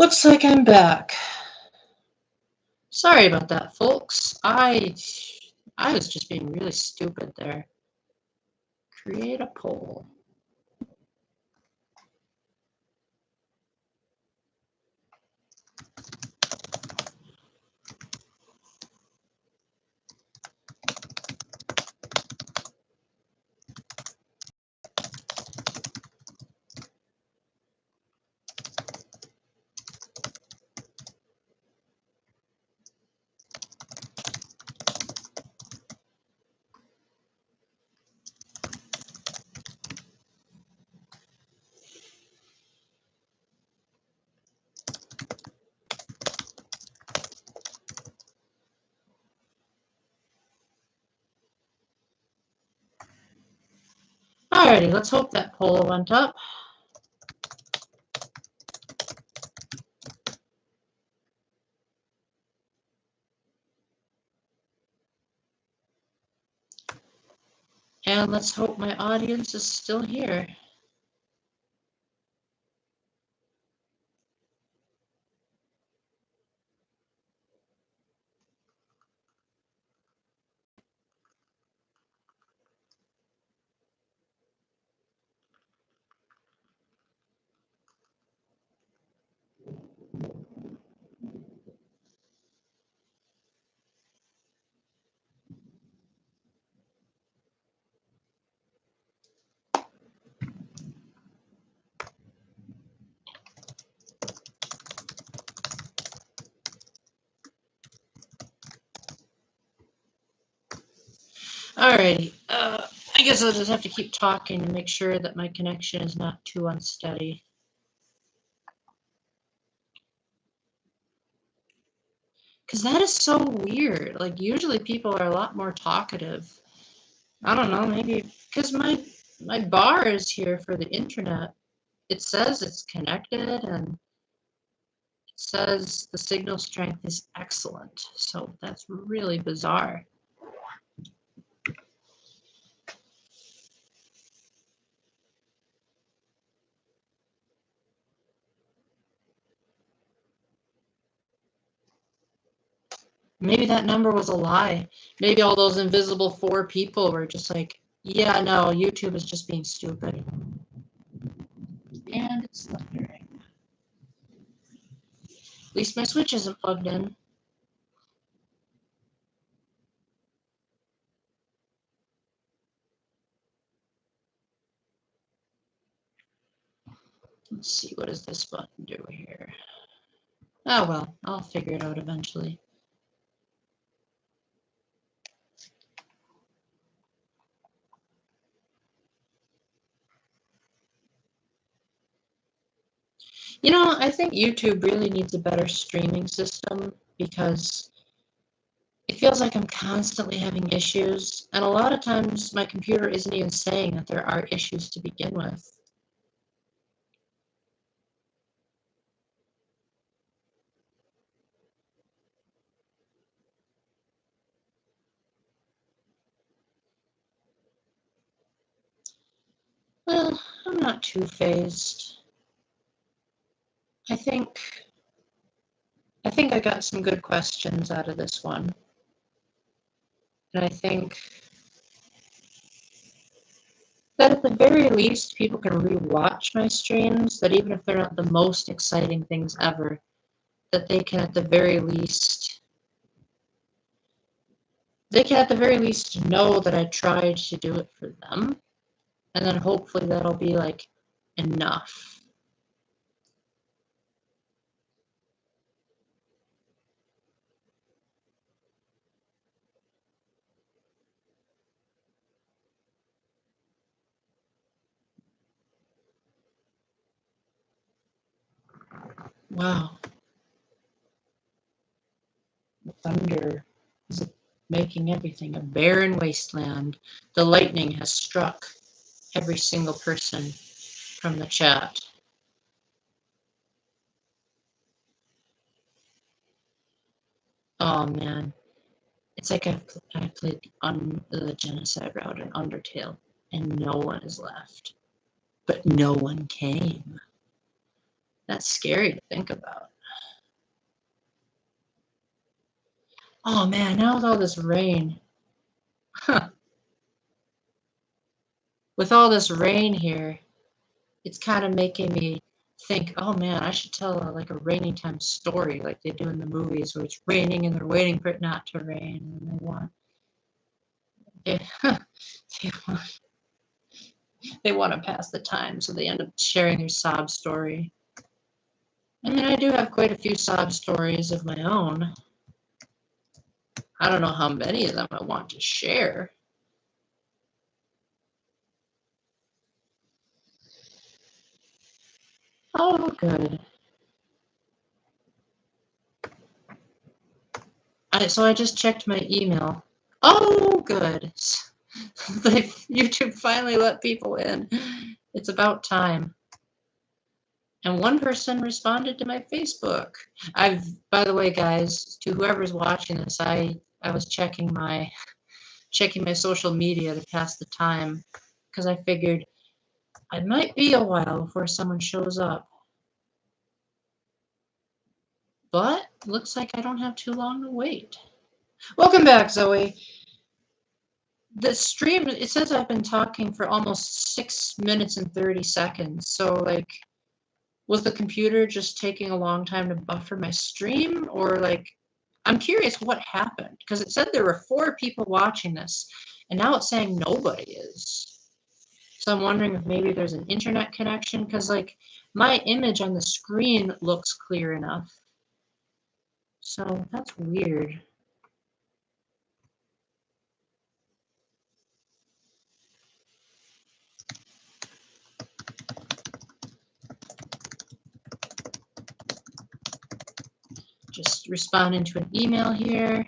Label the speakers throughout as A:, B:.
A: Looks like I'm back. Sorry about that, folks. I was just being really stupid there. Create a poll. Alrighty, let's hope that poll went up. And let's hope my audience is still here. Alrighty, I guess I'll just have to keep talking to make sure that my connection is not too unsteady. Because that is so weird. Like, usually people are a lot more talkative. I don't know, maybe because my bar is here for the internet. It says it's connected and it says the signal strength is excellent. So that's really bizarre. Maybe that number was a lie. Maybe all those invisible 4 people were just like, yeah, no, YouTube is just being stupid. And it's thundering. At least my Switch isn't plugged in. Let's see, what does this button do here? Oh well, I'll figure it out eventually. You know, I think YouTube really needs a better streaming system because it feels like I'm constantly having issues, and a lot of times my computer isn't even saying that there are issues to begin with. Well, I'm not too phased. I think I got some good questions out of this one. And I think that at the very least people can re-watch my streams, that even if they're not the most exciting things ever, that they can at the very least know that I tried to do it for them. And then hopefully that'll be like enough. Wow. The thunder is making everything a barren wasteland. The lightning has struck every single person from the chat. Oh man. It's like I played the genocide route in Undertale, and no one is left. But no one came. That's scary to think about. Oh man, now with all this rain. Huh. With all this rain here, it's kind of making me think, oh man, I should tell like a rainy time story like they do in the movies where it's raining and they're waiting for it not to rain and they, they want they want to pass the time, so they end up sharing their sob story. I mean, I do have quite a few sob stories of my own. I don't know how many of them I want to share. Oh, good. So I just checked my email. Oh, good. YouTube finally let people in. It's about time. And one person responded to my Facebook. By the way, guys, to whoever's watching this, I was checking my social media to pass the time because I figured it might be a while before someone shows up. But looks like I don't have too long to wait. Welcome back, Zoe. The stream, it says I've been talking for almost 6 minutes and 30 seconds. So, like, was the computer just taking a long time to buffer my stream? Or, like, I'm curious what happened. Because it said there were 4 people watching this, and now it's saying nobody is. So I'm wondering if maybe there's an internet connection. Because, like, my image on the screen looks clear enough. So that's weird. Just responding to an email here.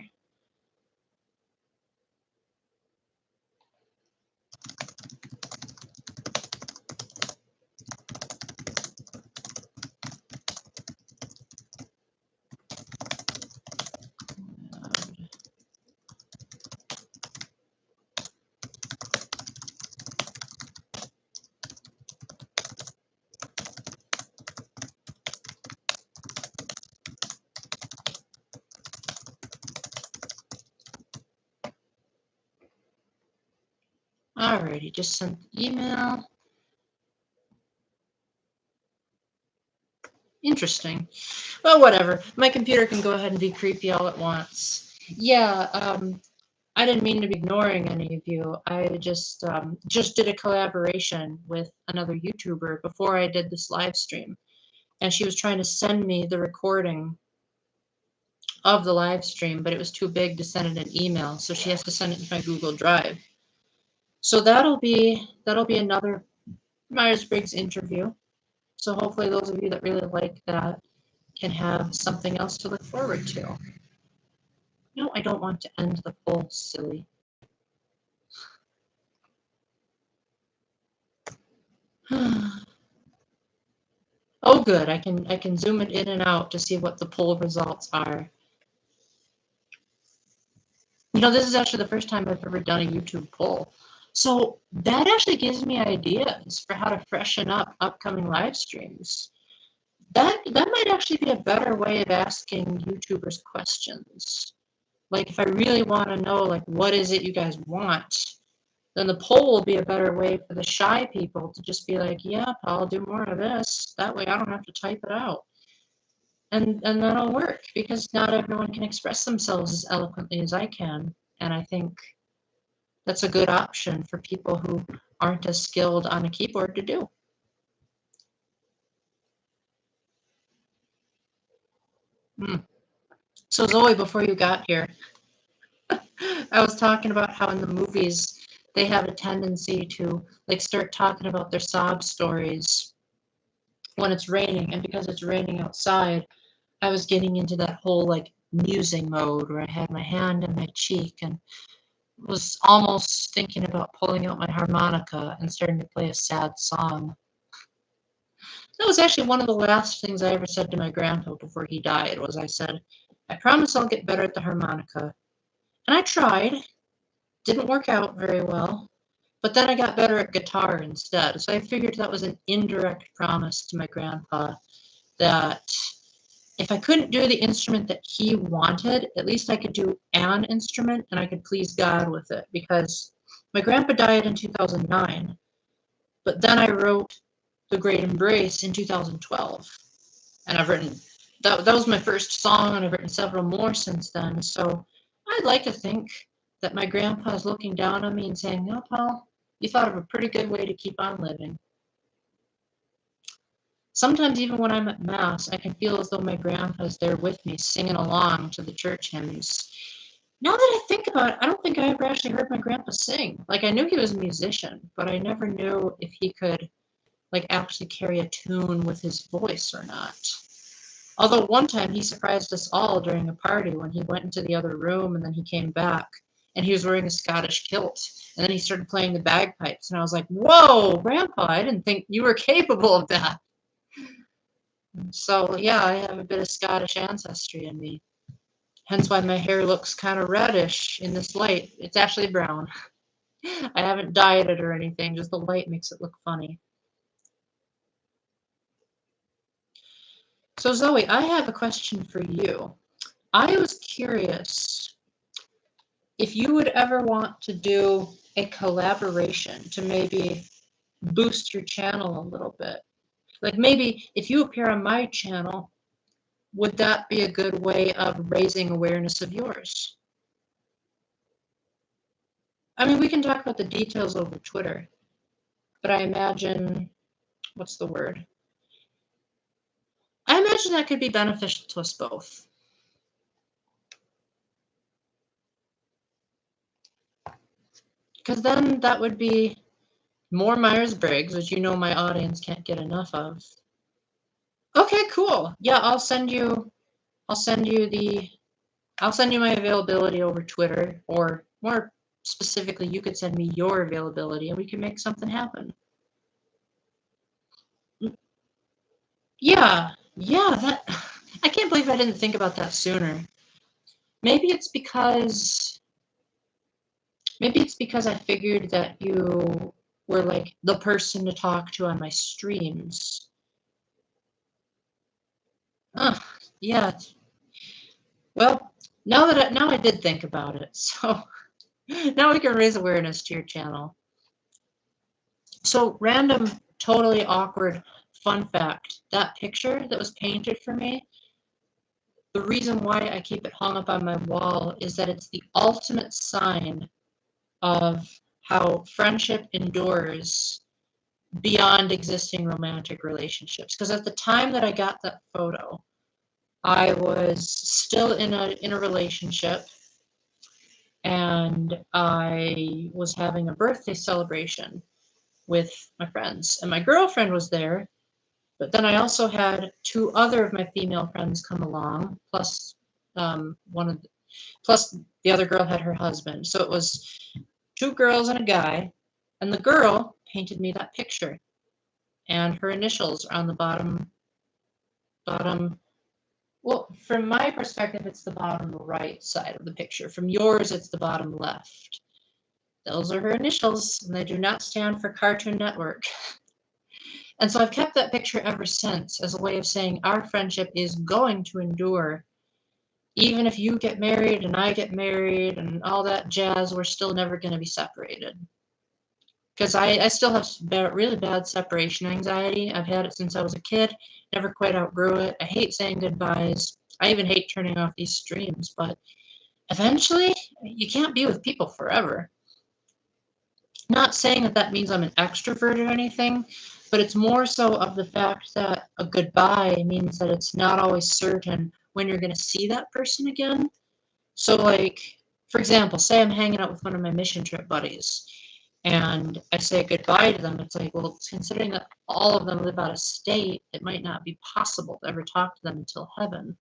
A: Alrighty, just sent the email. Interesting. Well, whatever. My computer can go ahead and be creepy all at once. Yeah, I didn't mean to be ignoring any of you. I just did a collaboration with another YouTuber before I did this live stream, and she was trying to send me the recording of the live stream, but it was too big to send it in email, so she has to send it to my Google Drive. So that'll be another Myers-Briggs interview. So hopefully those of you that really like that can have something else to look forward to. No, I don't want to end the poll, silly. Oh, good. I can zoom it in and out to see what the poll results are. You know, this is actually the first time I've ever done a YouTube poll. So that actually gives me ideas for how to freshen up upcoming live streams. That might actually be a better way of asking YouTubers questions. Like if I really want to know, like, what is it you guys want? Then the poll will be a better way for the shy people to just be like, yep, I'll do more of this. That way I don't have to type it out. And that'll work because not everyone can express themselves as eloquently as I can. And I think that's a good option for people who aren't as skilled on a keyboard to do. So Zoe, before you got here, I was talking about how in the movies they have a tendency to like start talking about their sob stories when it's raining, and because it's raining outside, I was getting into that whole like musing mode where I had my hand in my cheek and was almost thinking about pulling out my harmonica and starting to play a sad song. That was actually one of the last things I ever said to my grandpa before he died was I said, I promise I'll get better at the harmonica. And I tried. Didn't work out very well. But then I got better at guitar instead. So I figured that was an indirect promise to my grandpa that if I couldn't do the instrument that he wanted, at least I could do an instrument and I could please God with it, because my grandpa died in 2009, but then I wrote The Great Embrace in 2012. And I've written, that was my first song, and I've written several more since then. So I'd like to think that my grandpa is looking down on me and saying, "No, Paul, you thought of a pretty good way to keep on living." Sometimes even when I'm at Mass, I can feel as though my grandpa's there with me, singing along to the church hymns. Now that I think about it, I don't think I ever actually heard my grandpa sing. Like, I knew he was a musician, but I never knew if he could, like, actually carry a tune with his voice or not. Although one time he surprised us all during a party when he went into the other room and then he came back and he was wearing a Scottish kilt. And then he started playing the bagpipes. And I was like, "Whoa, Grandpa, I didn't think you were capable of that." So, yeah, I have a bit of Scottish ancestry in me. Hence why my hair looks kind of reddish in this light. It's actually brown. I haven't dyed it or anything, just the light makes it look funny. So, Zoe, I have a question for you. I was curious if you would ever want to do a collaboration to maybe boost your channel a little bit. Like, maybe if you appear on my channel, would that be a good way of raising awareness of yours? I mean, we can talk about the details over Twitter, but I imagine, what's the word? I imagine that could be beneficial to us both. Because then that would be more Myers-Briggs, which you know my audience can't get enough of. Okay, cool. Yeah, I'll send you my availability over Twitter, or more specifically, you could send me your availability and we can make something happen. Yeah, that I can't believe I didn't think about that sooner. Maybe it's because I figured that you were like the person to talk to on my streams. Yeah. Well, now I did think about it, so now we can raise awareness to your channel. So, random, totally awkward fun fact. That picture that was painted for me, the reason why I keep it hung up on my wall is that it's the ultimate sign of how friendship endures beyond existing romantic relationships. Because at the time that I got that photo, I was still in a relationship, and I was having a birthday celebration with my friends, and my girlfriend was there, but then I also had two other of my female friends come along, plus plus the other girl had her husband. So it was two girls and a guy, and the girl painted me that picture, and her initials are on the bottom. Well, from my perspective, it's the bottom right side of the picture. From yours, it's the bottom left. Those are her initials, and they do not stand for Cartoon Network. And so I've kept that picture ever since as a way of saying our friendship is going to endure. Even if you get married and I get married and all that jazz, we're still never going to be separated. Because I still have really bad separation anxiety. I've had it since I was a kid, never quite outgrew it. I hate saying goodbyes. I even hate turning off these streams, but eventually you can't be with people forever. Not saying that means I'm an extrovert or anything, but it's more so of the fact that a goodbye means that it's not always certain when you're going to see that person again. So, like, for example, say I'm hanging out with one of my mission trip buddies, and I say goodbye to them. It's like, well, considering that all of them live out of state, it might not be possible to ever talk to them until heaven.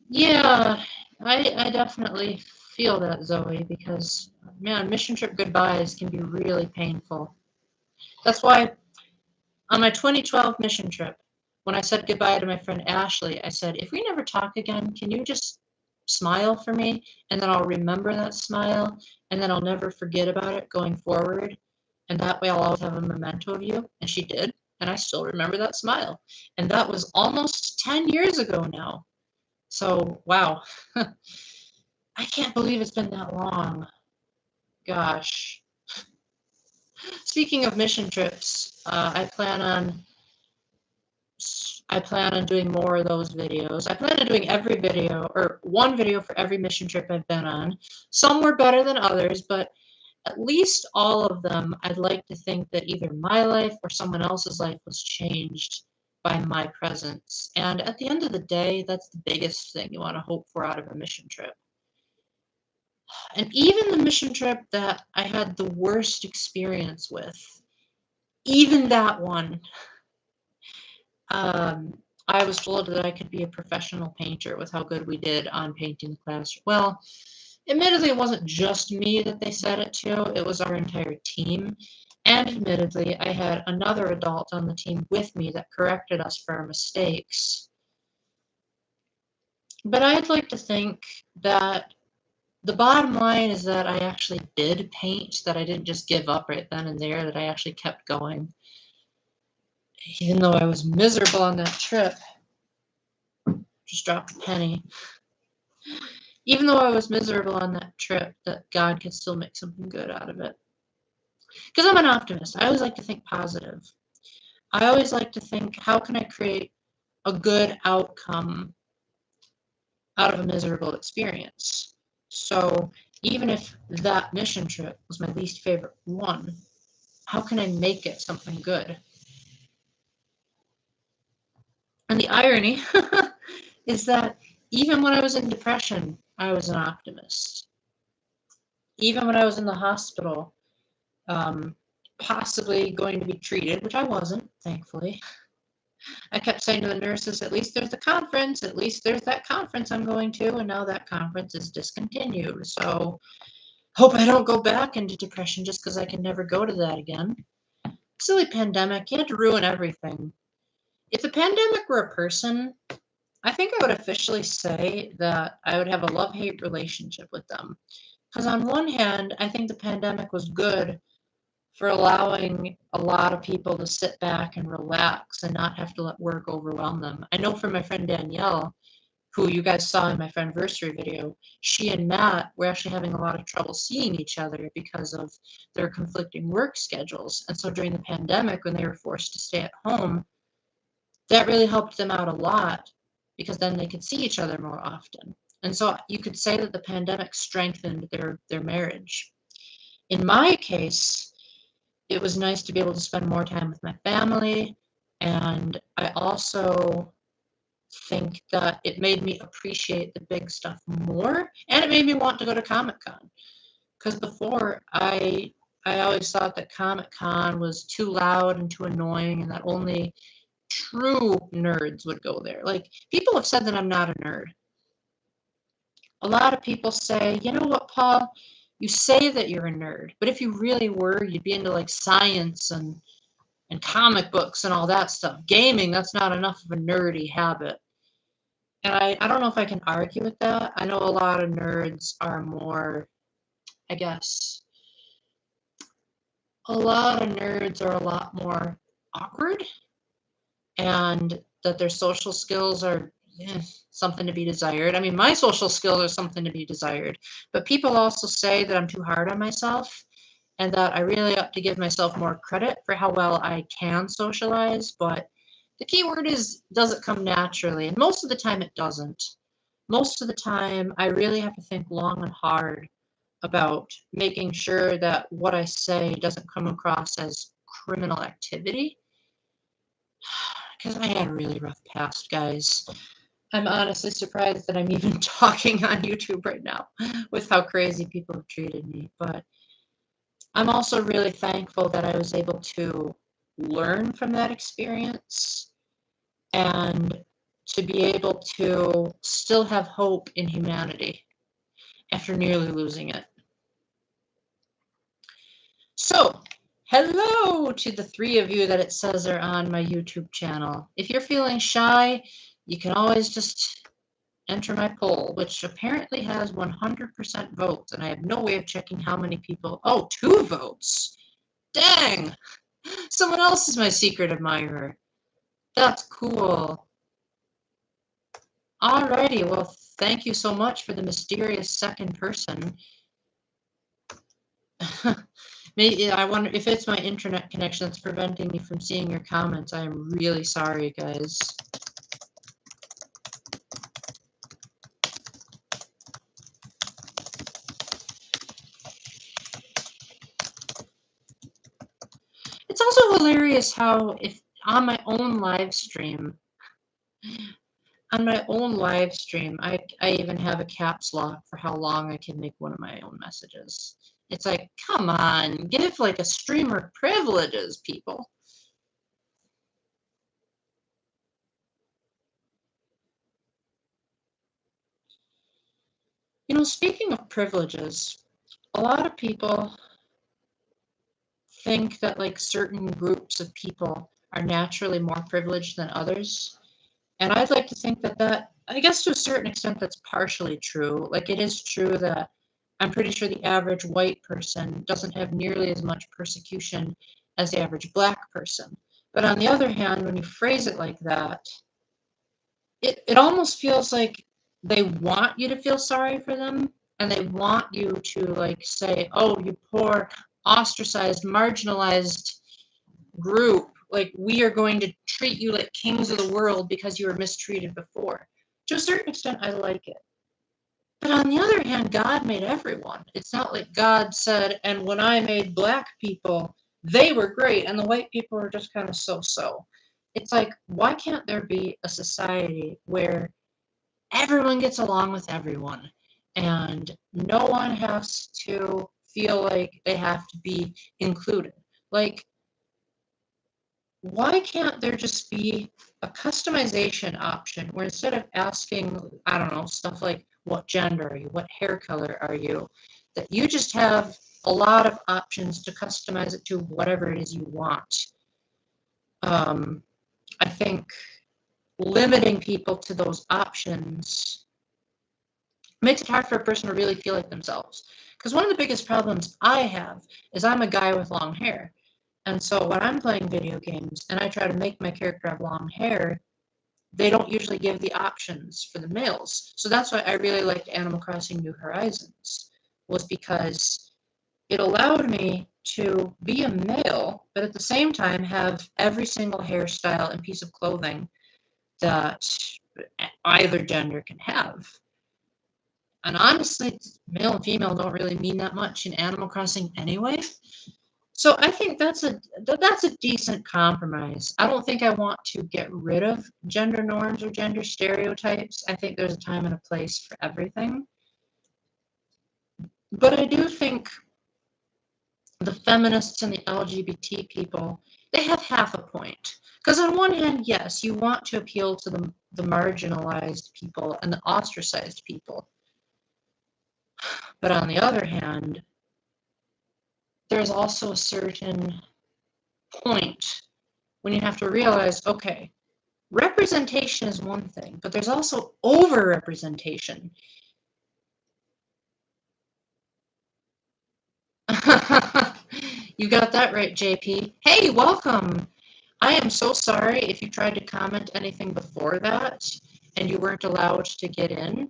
A: Yeah, I definitely feel that, Zoe, because, man, mission trip goodbyes can be really painful. That's why on my 2012 mission trip, when I said goodbye to my friend Ashley, I said, if we never talk again, can you just smile for me? And then I'll remember that smile, and then I'll never forget about it going forward. And that way I'll always have a memento of you. And she did. and I still remember that smile. And that was almost 10 years ago now. So, wow. I can't believe it's been that long. Gosh. Speaking of mission trips, I plan on doing more of those videos. I plan on doing every video, or one video for every mission trip I've been on. Some were better than others, but at least all of them, I'd like to think that either my life or someone else's life was changed by my presence. And at the end of the day, that's the biggest thing you want to hope for out of a mission trip. And even the mission trip that I had the worst experience with, even that one, I was told that I could be a professional painter with how good we did on painting the classroom. Well, admittedly, it wasn't just me that they said it to, it was our entire team. And admittedly, I had another adult on the team with me that corrected us for our mistakes. But I'd like to think that the bottom line is that I actually did paint, that I didn't just give up right then and there, that I actually kept going. Even though I was miserable on that trip. Just dropped a penny. Even though I was miserable on that trip, that God could still make something good out of it. Because I'm an optimist. I always like to think positive. I always like to think, how can I create a good outcome out of a miserable experience? So even if that mission trip was my least favorite one, how can I make it something good? And the irony is that even when I was in depression, I was an optimist. Even when I was in the hospital, possibly going to be treated, which I wasn't, thankfully, I kept saying to the nurses, at least there's the conference, at least there's that conference I'm going to, and now that conference is discontinued. So hope I don't go back into depression just because I can never go to that again. Silly pandemic, you had to ruin everything. If the pandemic were a person, I think I would officially say that I would have a love-hate relationship with them. Because on one hand, I think the pandemic was good for allowing a lot of people to sit back and relax and not have to let work overwhelm them. I know from my friend Danielle, who you guys saw in my friendversary video, she and Matt were actually having a lot of trouble seeing each other because of their conflicting work schedules. And so during the pandemic, when they were forced to stay at home, that really helped them out a lot because then they could see each other more often. And so you could say that the pandemic strengthened their marriage. In my case, it was nice to be able to spend more time with my family, and I also think that it made me appreciate the big stuff more, and it made me want to go to Comic-Con. Because before, I always thought that Comic-Con was too loud and too annoying, and that only true nerds would go there. Like, people have said that I'm not a nerd. A lot of people say, you know what, Paul? You say that you're a nerd, but if you really were, you'd be into like science and comic books and all that stuff. Gaming, that's not enough of a nerdy habit. And I don't know if I can argue with that. I know a lot of nerds are more, I guess, a lot of nerds are a lot more awkward, and that their social skills are something to be desired. I mean, my social skills are something to be desired, but people also say that I'm too hard on myself and that I really ought to give myself more credit for how well I can socialize. But the key word is, does it come naturally? And most of the time it doesn't. Most of the time I really have to think long and hard about making sure that what I say doesn't come across as criminal activity. Because I had a really rough past, guys. I'm honestly surprised that I'm even talking on YouTube right now with how crazy people have treated me. But I'm also really thankful that I was able to learn from that experience and to be able to still have hope in humanity after nearly losing it. So, hello to the 3 of you that it says are on my YouTube channel. If you're feeling shy, you can always just enter my poll, which apparently has 100% votes, and I have no way of checking how many people. Oh, 2 votes. Dang! Someone else is my secret admirer. That's cool. Alrighty, well, thank you so much for the mysterious second person. Maybe I wonder if it's my internet connection that's preventing me from seeing your comments. I am really sorry, guys. It's also hilarious how if on my own live stream, I even have a caps lock for how long I can make one of my own messages. It's like, come on, give like a streamer privileges, people. You know, speaking of privileges, a lot of people think that like certain groups of people are naturally more privileged than others. And I'd like to think that I guess to a certain extent, that's partially true. Like it is true that I'm pretty sure the average white person doesn't have nearly as much persecution as the average black person. But on the other hand, when you phrase it like that, it almost feels like they want you to feel sorry for them and they want you to like say, oh, you poor ostracized, marginalized group, like we are going to treat you like kings of the world because you were mistreated before. To a certain extent, I like it. But on the other hand, God made everyone. It's not like God said, and when I made black people, they were great, and the white people were just kind of so-so. It's like, why can't there be a society where everyone gets along with everyone and no one has to feel like they have to be included? Like, why can't there just be a customization option where instead of asking, I don't know, stuff like what gender are you, what hair color are you, that you just have a lot of options to customize it to whatever it is you want? I think limiting people to those options makes it hard for a person to really feel like themselves. Because one of the biggest problems I have is I'm a guy with long hair. And so when I'm playing video games and I try to make my character have long hair, they don't usually give the options for the males. So that's why I really liked Animal Crossing New Horizons, was because it allowed me to be a male, but at the same time have every single hairstyle and piece of clothing that either gender can have. And honestly, male and female don't really mean that much in Animal Crossing anyway. So I think that's a decent compromise. I don't think I want to get rid of gender norms or gender stereotypes. I think there's a time and a place for everything. But I do think the feminists and the LGBT people, they have half a point. Because on one hand, yes, you want to appeal to the marginalized people and the ostracized people. But on the other hand, there's also a certain point when you have to realize, okay, representation is one thing, but there's also over-representation. You got that right, JP. Hey, welcome. I am so sorry if you tried to comment anything before that and you weren't allowed to get in.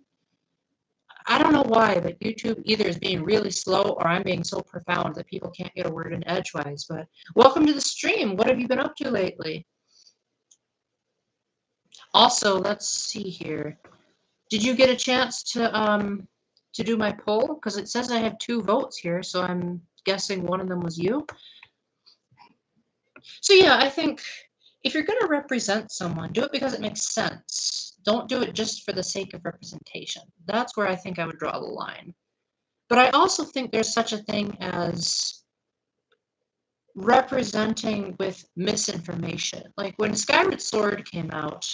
A: I don't know why, but YouTube either is being really slow or I'm being so profound that people can't get a word in edgewise. But welcome to the stream. What have you been up to lately? Also, let's see here. Did you get a chance to do my poll? Because it says I have 2 votes here, so I'm guessing one of them was you. So yeah, I think if you're going to represent someone, do it because it makes sense. Don't do it just for the sake of representation. That's where I think I would draw the line. But I also think there's such a thing as representing with misinformation. Like when Skyward Sword came out,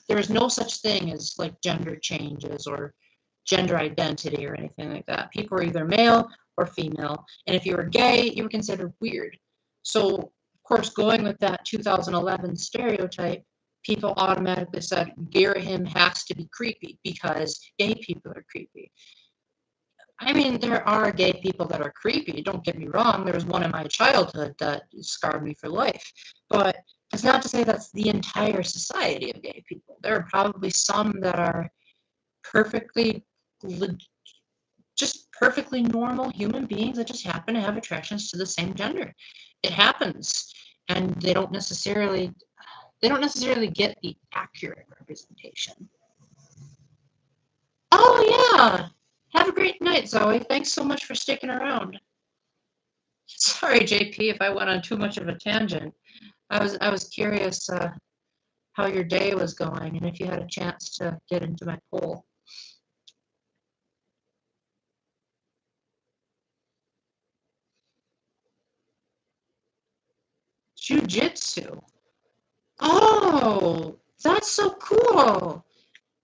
A: there was no such thing as like gender changes or gender identity or anything like that. People were either male or female, and if you were gay, you were considered weird. So, of course, going with that 2011 stereotype, people automatically said Girahim has to be creepy because gay people are creepy. I mean, there are gay people that are creepy, don't get me wrong. There was one in my childhood that scarred me for life. But it's not to say that's the entire society of gay people. There are probably some that are perfectly, just perfectly normal human beings that just happen to have attractions to the same gender. It happens. And they don't necessarily get the accurate representation. Oh yeah. Have a great night, Zoe. Thanks so much for sticking around. Sorry, JP, if I went on too much of a tangent. I was curious how your day was going and if you had a chance to get into my poll. Jiu-jitsu. Oh, that's so cool.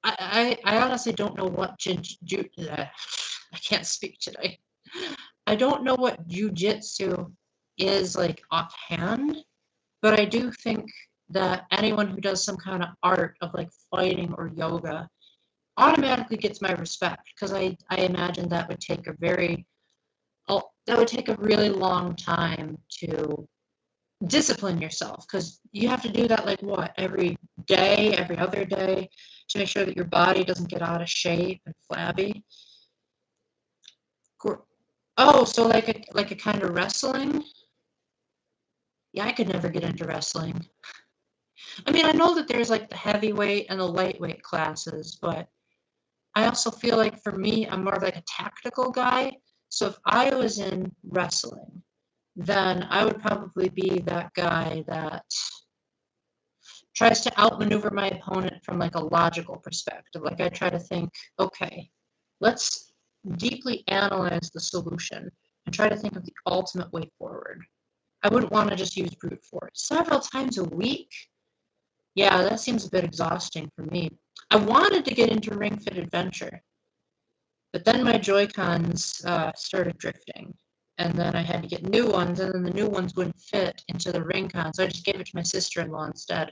A: I honestly don't know what I can't speak today. I don't know what jujitsu is like offhand, but I do think that anyone who does some kind of art of like fighting or yoga automatically gets my respect because I imagine that would take a really long time to discipline yourself because you have to do that like what every day, every other day to make sure that your body doesn't get out of shape and flabby. Oh, so like a kind of wrestling? Yeah, I could never get into wrestling. I mean, I know that there's like the heavyweight and the lightweight classes, but I also feel like for me, I'm more of like a tactical guy. So if I was in wrestling, then I would probably be that guy that tries to outmaneuver my opponent from like a logical perspective. Like I try to think, okay, let's deeply analyze the solution and try to think of the ultimate way forward. I wouldn't want to just use brute force several times a week. Yeah, that seems a bit exhausting for me. I wanted to get into Ring Fit Adventure, but then my Joy-Cons started drifting. And then I had to get new ones, and then the new ones wouldn't fit into the ring con, so I just gave it to my sister-in-law instead.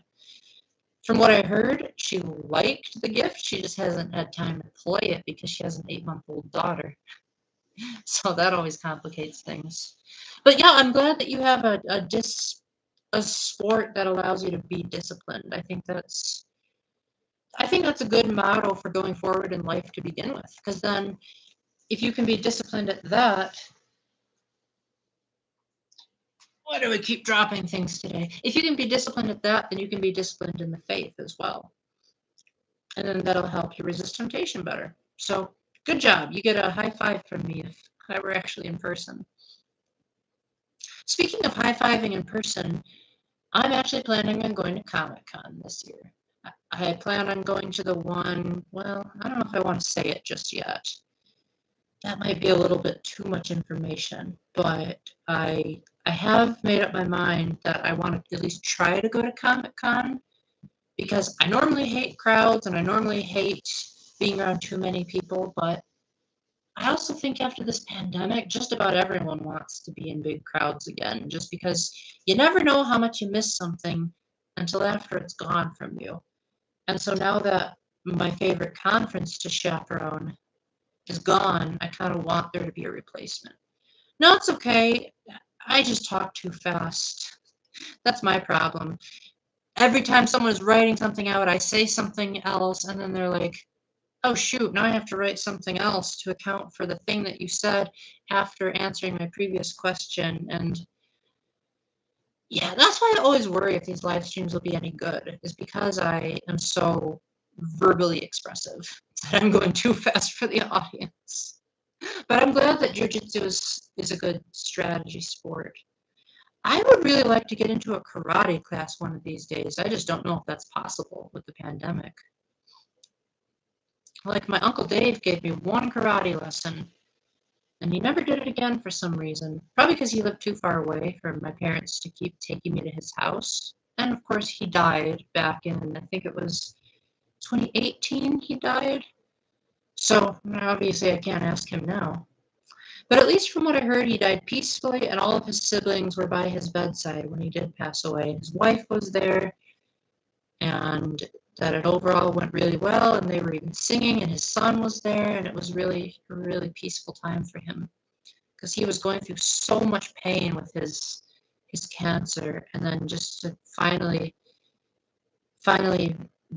A: From what I heard, she liked the gift. She just hasn't had time to play it because she has an 8-month-old daughter. So that always complicates things. But yeah, I'm glad that you have a sport that allows you to be disciplined. I think that's a good model for going forward in life to begin with. Because then, if you can be disciplined at that, why do we keep dropping things today? If you can be disciplined at that, then you can be disciplined in the faith as well. And then that'll help you resist temptation better. So, good job. You get a high five from me if I were actually in person. Speaking of high fiving in person, I'm actually planning on going to Comic Con this year. I plan on going to the one, well, I don't know if I want to say it just yet. That might be a little bit too much information, but I have made up my mind that I want to at least try to go to Comic Con because I normally hate crowds and I normally hate being around too many people, but I also think after this pandemic, just about everyone wants to be in big crowds again, just because you never know how much you miss something until after it's gone from you. And so now that my favorite conference to chaperone is gone, I kind of want there to be a replacement. No, it's okay. I just talk too fast. That's my problem. Every time someone is writing something out, I say something else, and then they're like, oh shoot, now I have to write something else to account for the thing that you said after answering my previous question. And yeah, that's why I always worry if these live streams will be any good, is because I am so verbally expressive that I'm going too fast for the audience. But I'm glad that jujitsu is a good strategy sport. I would really like to get into a karate class one of these days. I just don't know if that's possible with the pandemic. Like my Uncle Dave gave me one karate lesson, and he never did it again for some reason. Probably because he lived too far away for my parents to keep taking me to his house. And of course, he died back in, I think it was 2018 he died. So obviously I can't ask him now. But at least from what I heard, he died peacefully, and all of his siblings were by his bedside when he did pass away. His wife was there, and that it overall went really well, and they were even singing, and his son was there, and it was really a really peaceful time for him because he was going through so much pain with his cancer, and then just to finally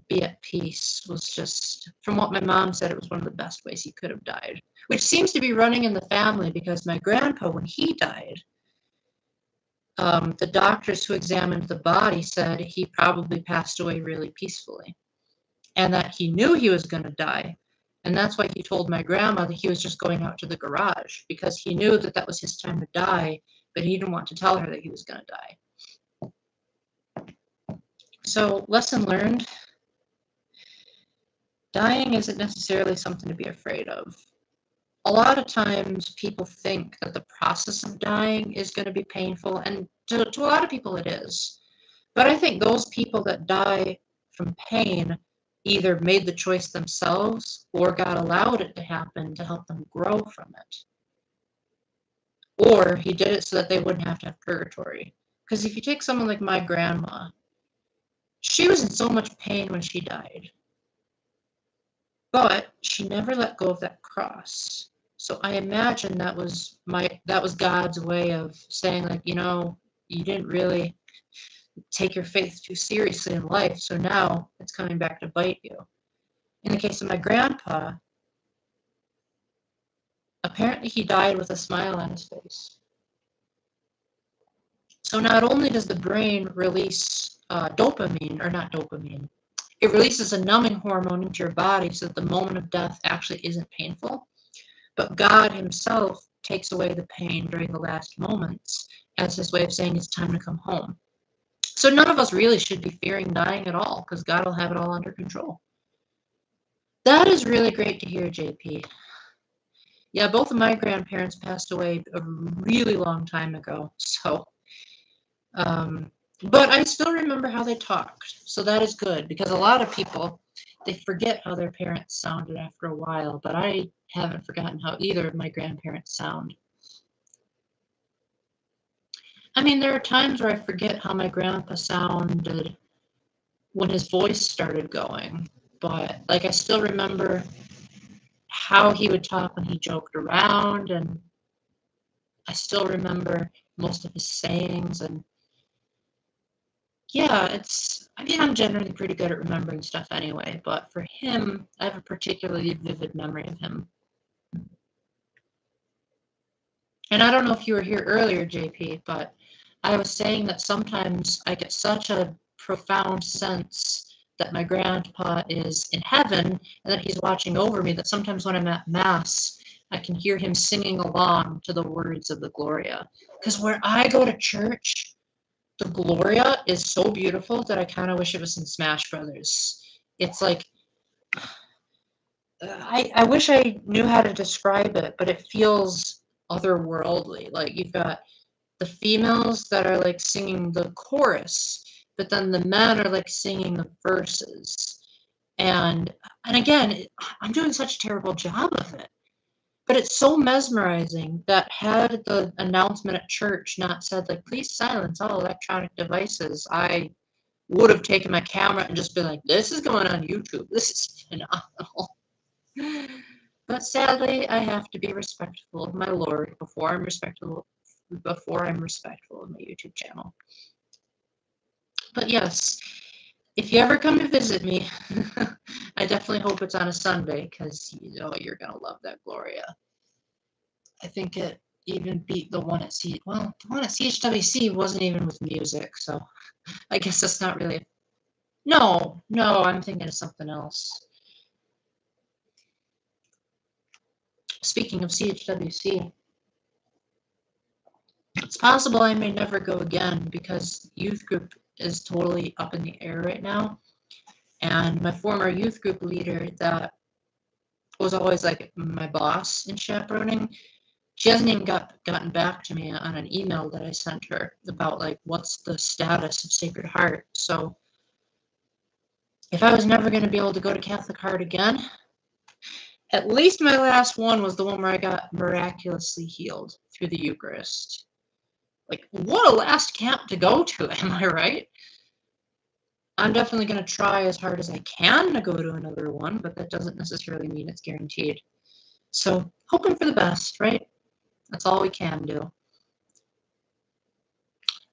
A: be at peace was just, from what my mom said, it was one of the best ways he could have died, which seems to be running in the family because my grandpa, when he died, the doctors who examined the body said he probably passed away really peacefully and that he knew he was going to die. And that's why he told my grandma that he was just going out to the garage because he knew that that was his time to die, but he didn't want to tell her that he was going to die. So, lesson learned, dying isn't necessarily something to be afraid of. A lot of times people think that the process of dying is going to be painful, and to a lot of people it is. But I think those people that die from pain either made the choice themselves or God allowed it to happen to help them grow from it. Or he did it so that they wouldn't have to have purgatory. Because if you take someone like my grandma, she was in so much pain when she died. But she never let go of that cross. So I imagine that was God's way of saying, like, you didn't really take your faith too seriously in life, so now it's coming back to bite you. In the case of my grandpa, apparently he died with a smile on his face. So not only does the brain release dopamine, or not dopamine, it releases a numbing hormone into your body so that the moment of death actually isn't painful, but God himself takes away the pain during the last moments as his way of saying it's time to come home. So none of us really should be fearing dying at all because God will have it all under control. That is really great to hear, JP. Yeah, both of my grandparents passed away a really long time ago. So, but I still remember how they talked. So that is good because a lot of people, they forget how their parents sounded after a while, but I haven't forgotten how either of my grandparents sound. I mean, there are times where I forget how my grandpa sounded when his voice started going, but like I still remember how he would talk when he joked around, and I still remember most of his sayings. And yeah, I'm generally pretty good at remembering stuff anyway, but for him, I have a particularly vivid memory of him. And I don't know if you were here earlier, JP, but I was saying that sometimes I get such a profound sense that my grandpa is in heaven and that he's watching over me that sometimes when I'm at Mass, I can hear him singing along to the words of the Gloria. Because where I go to church, the Gloria is so beautiful that I kind of wish it was in Smash Brothers. It's like, I wish I knew how to describe it, but it feels otherworldly. Like you've got the females that are like singing the chorus, but then the men are like singing the verses. And again, I'm doing such a terrible job of it. But it's so mesmerizing that had the announcement at church not said, like, please silence all electronic devices, I would have taken my camera and just been like, this is going on YouTube. This is phenomenal. But sadly, I have to be respectful of my Lord before I'm respectful of my YouTube channel. But yes, if you ever come to visit me, I definitely hope it's on a Sunday because you're gonna love that Gloria. I think it even beat the one at the one at CHWC wasn't even with music, so I guess that's not really. No, I'm thinking of something else. Speaking of CHWC, it's possible I may never go again because youth group is totally up in the air right now. And my former youth group leader that was always like my boss in chaperoning, she hasn't even gotten back to me on an email that I sent her about like what's the status of Sacred Heart. So if I was never going to be able to go to Catholic Heart again, at least my last one was the one where I got miraculously healed through the Eucharist. Like, what a last camp to go to, am I right? I'm definitely going to try as hard as I can to go to another one, but that doesn't necessarily mean it's guaranteed. So, hoping for the best, right? That's all we can do.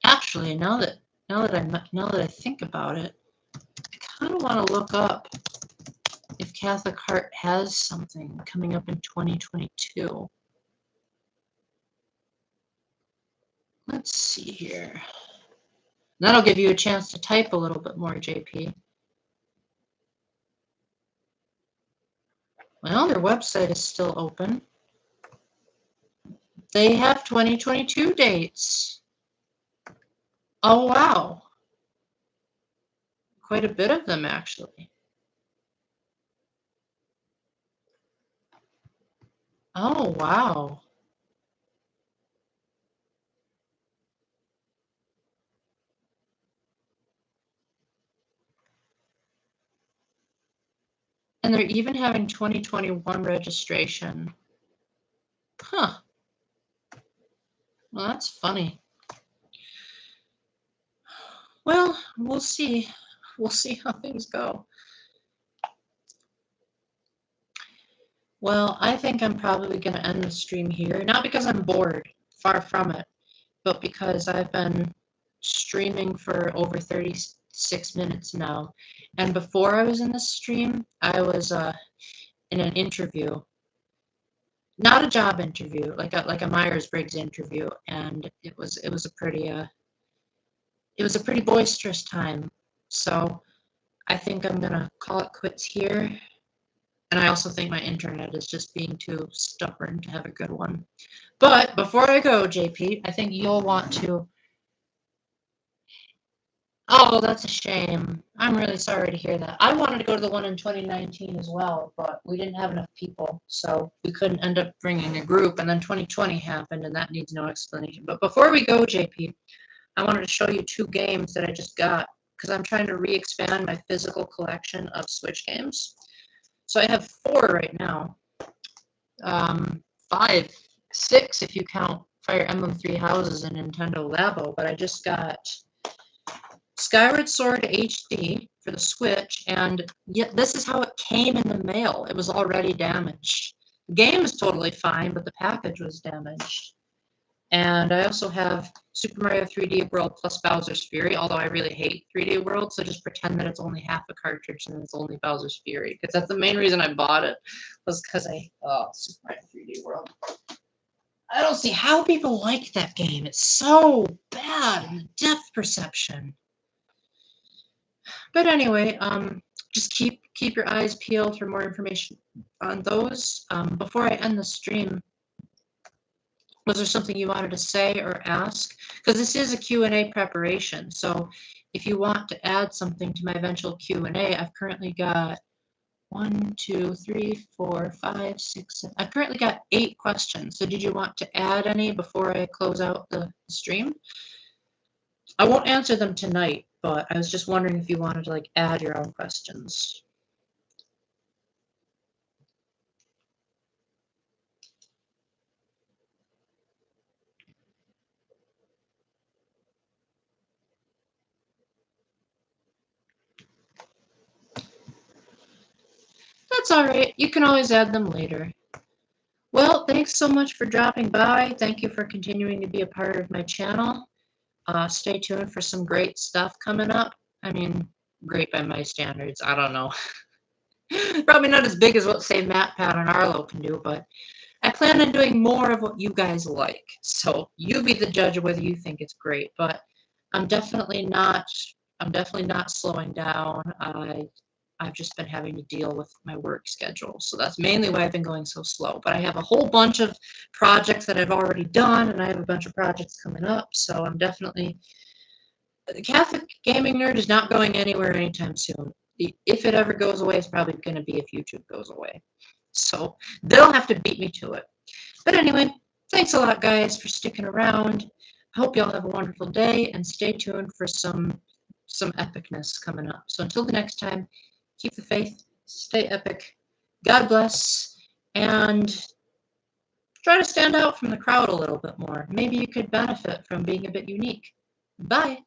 A: Actually, now that I think about it, I kind of want to look up if Catholic Heart has something coming up in 2022. Let's see here. That'll give you a chance to type a little bit more, JP. Well, their website is still open. They have 2022 dates. Oh, wow. Quite a bit of them, actually. Oh, wow. And they're even having 2021 registration. Huh. Well, that's funny. Well, we'll see. We'll see how things go. Well, I think I'm probably going to end the stream here. Not because I'm bored, far from it, but because I've been streaming for over 36 minutes now. And before I was in this stream, I was in an interview. Not a job interview, like a Myers-Briggs interview, and it was a pretty boisterous time. So I think I'm gonna call it quits here. And I also think my internet is just being too stubborn to have a good one. But before I go, JP, I think you'll want to. Oh, that's a shame. I'm really sorry to hear that. I wanted to go to the one in 2019 as well, but we didn't have enough people, so we couldn't end up bringing a group. And then 2020 happened, and that needs no explanation. But before we go, JP, I wanted to show you 2 games that I just got because I'm trying to re-expand my physical collection of Switch games. So I have 4 right now. 5, 6 if you count Fire Emblem 3 Houses and Nintendo Labo, but I just got Skyward Sword HD for the Switch, and yet this is how it came in the mail. It was already damaged. The game is totally fine, but the package was damaged. And I also have Super Mario 3D World plus Bowser's Fury, although I really hate 3D World, so just pretend that it's only half a cartridge and it's only Bowser's Fury, because that's the main reason I bought it, was because Super Mario 3D World. I don't see how people like that game. It's so bad in the depth perception. But anyway, just keep your eyes peeled for more information on those. Before I end the stream, was there something you wanted to say or ask? Because this is a Q&A preparation, so if you want to add something to my eventual Q&A, I've currently got 1, 2, 3, 4, 5, 6, 7. I've currently got 8 questions. So did you want to add any before I close out the stream? I won't answer them tonight, but I was just wondering if you wanted to add your own questions. That's all right. You can always add them later. Well, thanks so much for dropping by. Thank you for continuing to be a part of my channel. Stay tuned for some great stuff coming up. I mean, great by my standards. I don't know. Probably not as big as what, say, Matt, Pat, and Arlo can do, but I plan on doing more of what you guys like. So you be the judge of whether you think it's great. But I'm definitely not slowing down. I've just been having to deal with my work schedule. So that's mainly why I've been going so slow. But I have a whole bunch of projects that I've already done, and I have a bunch of projects coming up. So I'm definitely, the Catholic Gaming Nerd is not going anywhere anytime soon. If it ever goes away, it's probably going to be if YouTube goes away. So they'll have to beat me to it. But anyway, thanks a lot, guys, for sticking around. I hope y'all have a wonderful day, and stay tuned for some epicness coming up. So until the next time, keep the faith, stay epic, God bless, and try to stand out from the crowd a little bit more. Maybe you could benefit from being a bit unique. Bye.